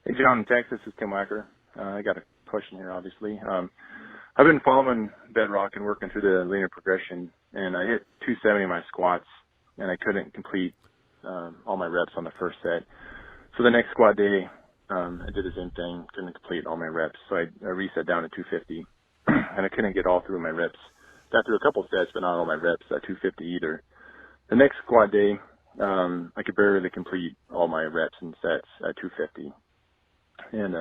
Hey, John, in Texas, this is Tim Wacker. I got a question here, obviously. I've been following Bedrock and working through the linear progression, and I hit 270 in my squats, and I couldn't complete all my reps on the first set. So the next squat day, I did the same thing, couldn't complete all my reps. So I reset down to 250, and I couldn't get all through my reps. Got through a couple sets, but not all my reps at 250 either. The next squat day, I could barely complete all my reps and sets at 250. And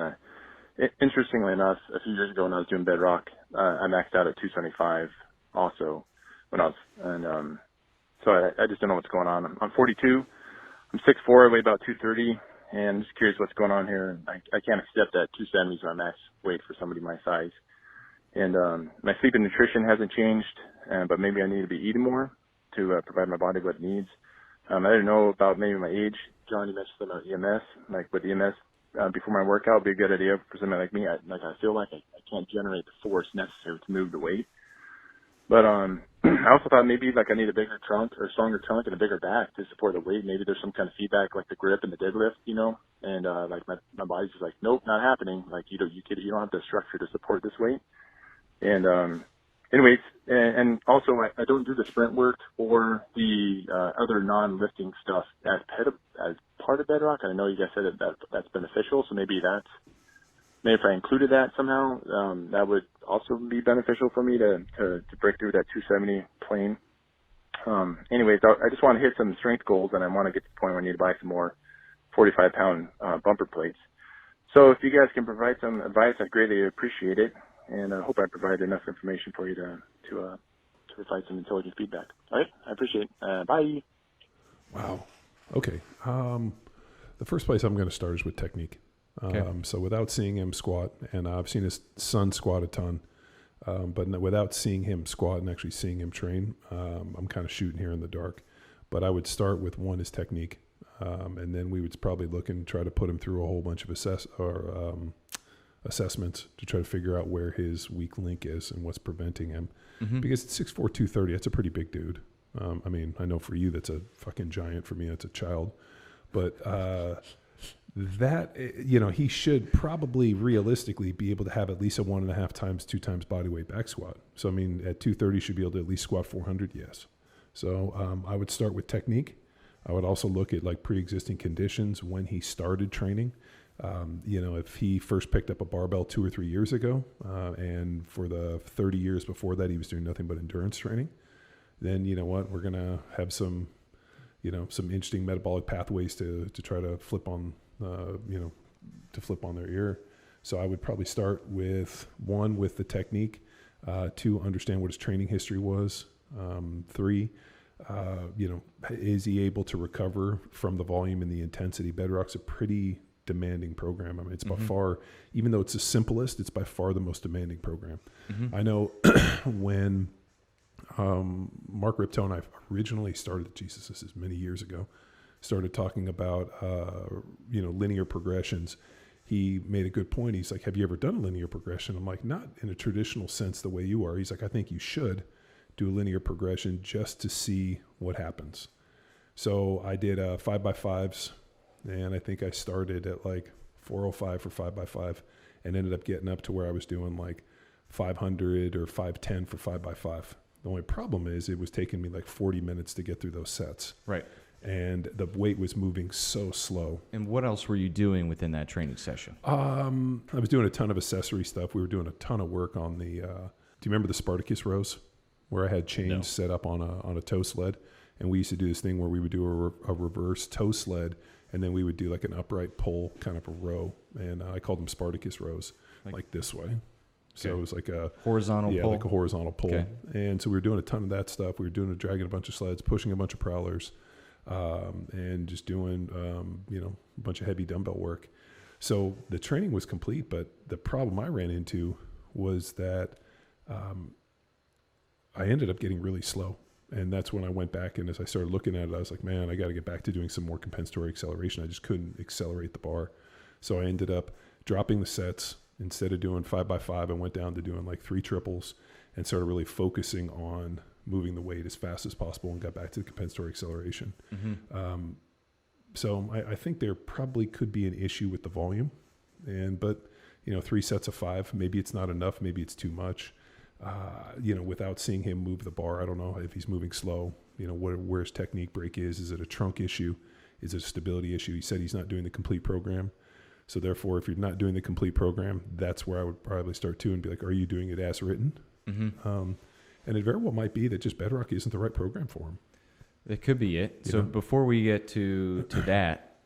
interestingly enough, a few years ago when I was doing Bedrock, I maxed out at 275 also when I was, and so I just don't know what's going on. I'm 42, I'm 6'4", I weigh about 230, and I'm just curious what's going on here. I can't accept that 270 is my max weight for somebody my size. And my sleep and nutrition hasn't changed, but maybe I need to be eating more to provide my body what it needs. I didn't know about maybe my age. John, you mentioned something about EMS, like with EMS. Before my workout would be a good idea for somebody like me. I feel like I can't generate the force necessary to move the weight. But I also thought maybe like I need a bigger trunk or stronger trunk and a bigger back to support the weight. Maybe there's some kind of feedback like the grip and the deadlift, you know. And like my body's just like, nope, not happening. Like you don't have the structure to support this weight. And anyways, and also I don't do the sprint work or the other non-lifting stuff as part of Bedrock. I know you guys said that's beneficial, so maybe if I included that somehow, that would also be beneficial for me to break through that 270 plane. Anyways, I just want to hit some strength goals, and I want to get to the point where I need to buy some more 45-pound bumper plates. So if you guys can provide some advice, I'd greatly appreciate it. And I hope I provided enough information for you to provide some intelligent feedback. All right, I appreciate it. Bye. Wow. Okay. The first place I'm going to start is with technique. Okay. So without seeing him squat, and I've seen his son squat a ton, but without seeing him squat and actually seeing him train, I'm kind of shooting here in the dark. But I would start with one is technique, and then we would probably look and try to put him through a whole bunch of assessments to try to figure out where his weak link is and what's preventing him. Mm-hmm. Because at 6'4", 230, that's a pretty big dude. I mean, I know for you that's a fucking giant. For me, that's a child. But he should probably realistically be able to have at least a 1.5 times, 2 times body weight back squat. So, I mean, at 230, should be able to at least squat 400, yes. So I would start with technique. I would also look at like pre-existing conditions when he started training. If he first picked up a barbell 2 or 3 years ago, and for the 30 years before that, he was doing nothing but endurance training, then you know what, we're going to have some interesting metabolic pathways to try to flip on, to flip on their ear. So I would probably start with 1, with the technique, 2, understand what his training history was, 3, is he able to recover from the volume and the intensity? Bedrock's a pretty demanding program. I mean, it's by far, even though it's the simplest, it's by far the most demanding program. Mm-hmm. I know when Mark Ripto and I originally started, this is many years ago, started talking about, linear progressions, he made a good point. He's like, have you ever done a linear progression? I'm like, not in a traditional sense the way you are. He's like, I think you should do a linear progression just to see what happens. So I did 5x5s. And I think I started at like 405 for 5x5 and ended up getting up to where I was doing like 500 or 510 for 5x5. The only problem is it was taking me like 40 minutes to get through those sets. Right. And the weight was moving so slow. And what else were you doing within that training session? I was doing a ton of accessory stuff. We were doing a ton of work on the, do you remember the Spartacus rows where I had chains set up on a toe sled? And we used to do this thing where we would do a reverse toe sled, and then we would do like an upright pull kind of a row. And I called them Spartacus rows, like this way. So it was like a horizontal pull? like a horizontal pull. Okay. And so we were doing a ton of that stuff. We were dragging a bunch of sleds, pushing a bunch of prowlers, and just doing, a bunch of heavy dumbbell work. So the training was complete, but the problem I ran into was that I ended up getting really slow. And that's when I went back, and as I started looking at it, I was like, man, I got to get back to doing some more compensatory acceleration. I just couldn't accelerate the bar. So I ended up dropping the sets. Instead of doing 5x5, I went down to doing like 3 triples and started really focusing on moving the weight as fast as possible and got back to the compensatory acceleration. Mm-hmm. So I think there probably could be an issue with the volume. But 3 sets of 5, maybe it's not enough, maybe it's too much. Without seeing him move the bar, I don't know if he's moving slow. Where his technique break is. Is it a trunk issue? Is it a stability issue? He said he's not doing the complete program. So therefore, if you're not doing the complete program, that's where I would probably start too and be like, are you doing it as written? Mm-hmm. And it very well might be that just Bedrock isn't the right program for him. It could be it. So before we get to that,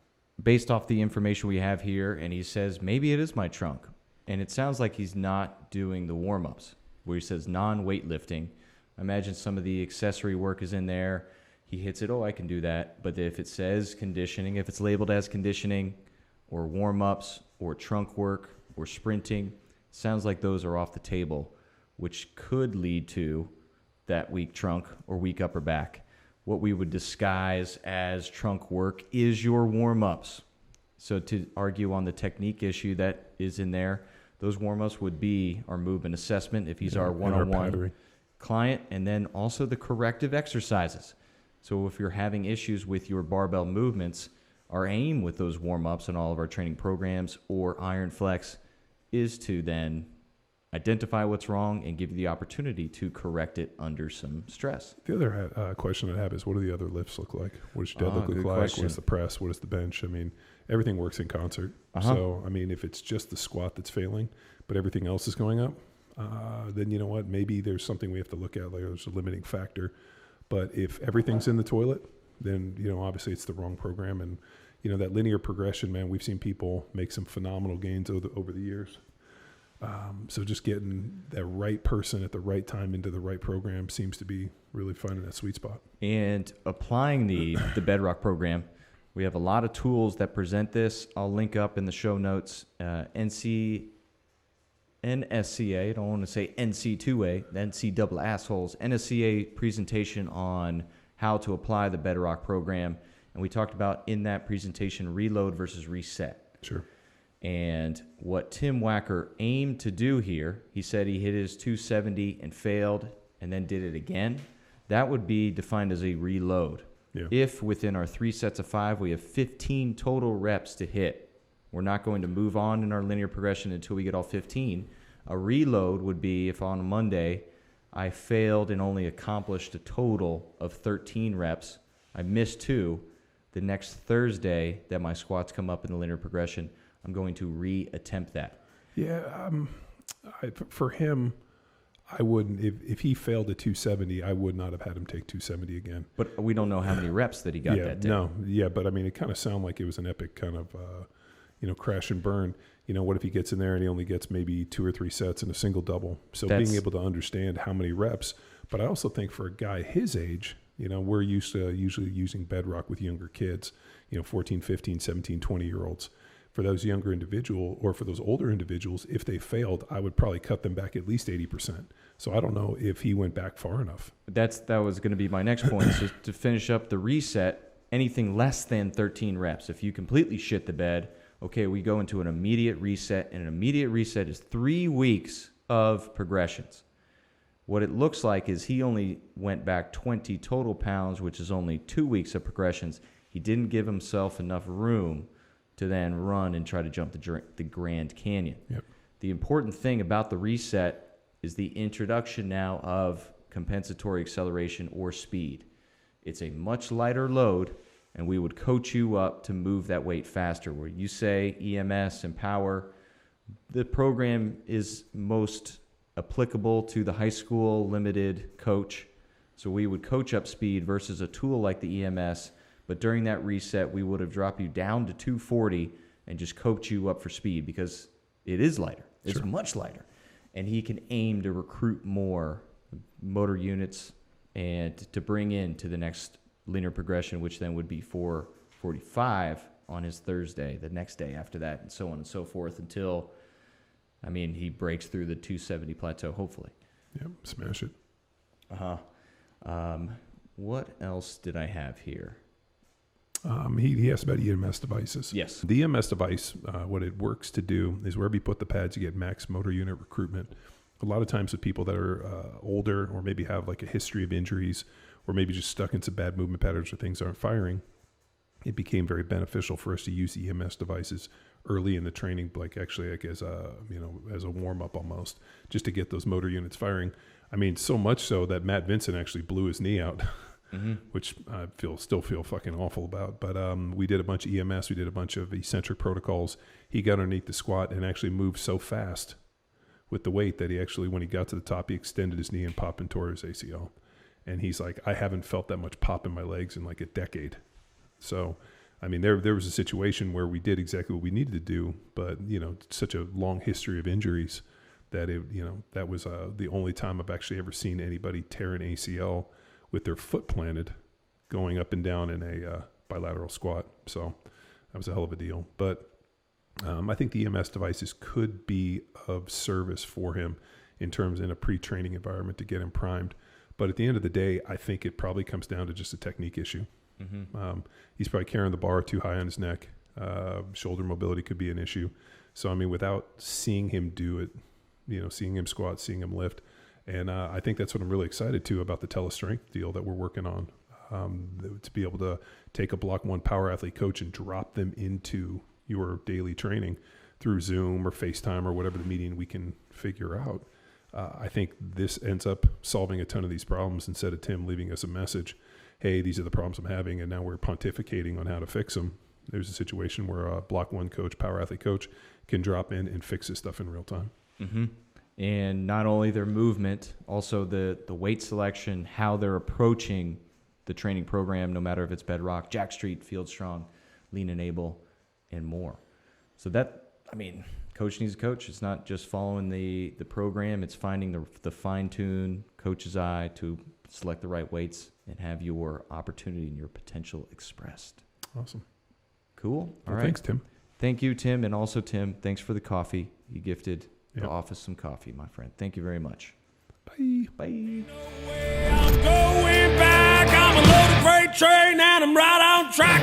based off the information we have here, and he says, maybe it is my trunk. And it sounds like he's not doing the warm-ups, where he says non-weightlifting. I imagine some of the accessory work is in there. He hits it, I can do that. But if it says conditioning, if it's labeled as conditioning or warm-ups or trunk work or sprinting, sounds like those are off the table, which could lead to that weak trunk or weak upper back. What we would disguise as trunk work is your warm-ups. So to argue on the technique issue that is in there, those warm-ups would be our movement assessment if he's our one-on-one client, and then also the corrective exercises. So if you're having issues with your barbell movements, our aim with those warm-ups in all of our training programs or Iron Flex is to then identify what's wrong and give you the opportunity to correct it under some stress. The other question I have is, what do the other lifts look like? What does your deadlift look like? Question. What is the press? What is the bench? I mean, everything works in concert. So, I mean, if it's just the squat that's failing, but everything else is going up, then you know what? Maybe there's something we have to look at. Like there's a limiting factor. But if everything's in the toilet, then, obviously it's the wrong program. And, that linear progression, man, we've seen people make some phenomenal gains over the years. So just getting that right person at the right time into the right program seems to be really finding that sweet spot. And applying the Bedrock program, we have a lot of tools that present this. I'll link up in the show notes, NSCA, I don't want to say NC2A, NC double assholes, NSCA presentation on how to apply the Bedrock program. And we talked about in that presentation, reload versus reset. Sure. And what Tim Wacker aimed to do here, he said he hit his 270 and failed and then did it again. That would be defined as a reload. Yeah. If within our 3 sets of 5, we have 15 total reps to hit, we're not going to move on in our linear progression until we get all 15. A reload would be if on a Monday I failed and only accomplished a total of 13 reps, I missed 2. The next Thursday that my squats come up in the linear progression, I'm going to re-attempt that. Yeah, for him, I wouldn't. If he failed at 270, I would not have had him take 270 again. But we don't know how many reps that he got that day. But I mean, it kind of sounded like it was an epic kind of, crash and burn. What if he gets in there and he only gets maybe 2 or 3 sets in a single double? So being able to understand how many reps. But I also think for a guy his age, we're used to usually using Bedrock with younger kids, 14, 15, 17, 20-year-olds. For those younger individual or for those older individuals, if they failed, I would probably cut them back at least 80%. So I don't know if he went back far enough. That was going to be my next point. So to finish up the reset, anything less than 13 reps. If you completely shit the bed, okay, we go into an immediate reset, and an immediate reset is 3 weeks of progressions. What it looks like is he only went back 20 total pounds, which is only 2 weeks of progressions. He didn't give himself enough room to then run and try to jump the Grand Canyon. Yep. The important thing about the reset is the introduction now of compensatory acceleration or speed. It's a much lighter load, and we would coach you up to move that weight faster. Where you say EMS and power, the program is most applicable to the high school limited coach. So we would coach up speed versus a tool like the EMS. But during that reset, we would have dropped you down to 240 and just coach you up for speed because it is lighter. It's Sure. much lighter. And he can aim to recruit more motor units and to bring into the next linear progression, which then would be 445 on his Thursday, the next day after that, and so on and so forth until, he breaks through the 270 plateau, hopefully. Yep, smash it. What else did I have here? He asked about EMS devices. Yes. The EMS device, what it works to do is wherever you put the pads, you get max motor unit recruitment. A lot of times with people that are older or maybe have like a history of injuries or maybe just stuck in some bad movement patterns or things aren't firing, it became very beneficial for us to use EMS devices early in the training, like actually like as a, as a warm up almost, just to get those motor units firing. I mean, so much so that Matt Vincent actually blew his knee out, which I still feel fucking awful about. But we did a bunch of EMS, we did a bunch of eccentric protocols. He got underneath the squat and actually moved so fast with the weight that he actually, when he got to the top, he extended his knee and popped and tore his ACL. And he's like, I haven't felt that much pop in my legs in like a decade. So, I mean, there was a situation where we did exactly what we needed to do, but, such a long history of injuries that that was the only time I've actually ever seen anybody tear an ACL with their foot planted going up and down in a bilateral squat. So that was a hell of a deal. But I think the EMS devices could be of service for him in a pre-training environment to get him primed. But at the end of the day, I think it probably comes down to just a technique issue. He's probably carrying the bar too high on his neck. Shoulder mobility could be an issue. So, I mean, without seeing him do it, seeing him squat, seeing him lift. And I think that's what I'm really excited to about the telestrength deal that we're working on. To be able to take a Block 1 power athlete coach and drop them into your daily training through Zoom or FaceTime or whatever the medium we can figure out. I think this ends up solving a ton of these problems instead of Tim leaving us a message. Hey, these are the problems I'm having, and now we're pontificating on how to fix them. There's a situation where a Block 1 coach, power athlete coach, can drop in and fix this stuff in real time. And not only their movement, also the weight selection, how they're approaching the training program, no matter if it's Bedrock, Jack Street, Field Strong, Lean and Able, and more. So coach needs a coach. It's not just following the program. It's finding the fine-tune coach's eye to select the right weights and have your opportunity and your potential expressed. Awesome. Cool. All right. Thanks, Tim. Thank you, Tim. And also, Tim, thanks for the coffee. You gifted the office some coffee, my friend. Thank you very much. Bye. Bye. I'm going back. I'm a loaded freight train and I'm right on track.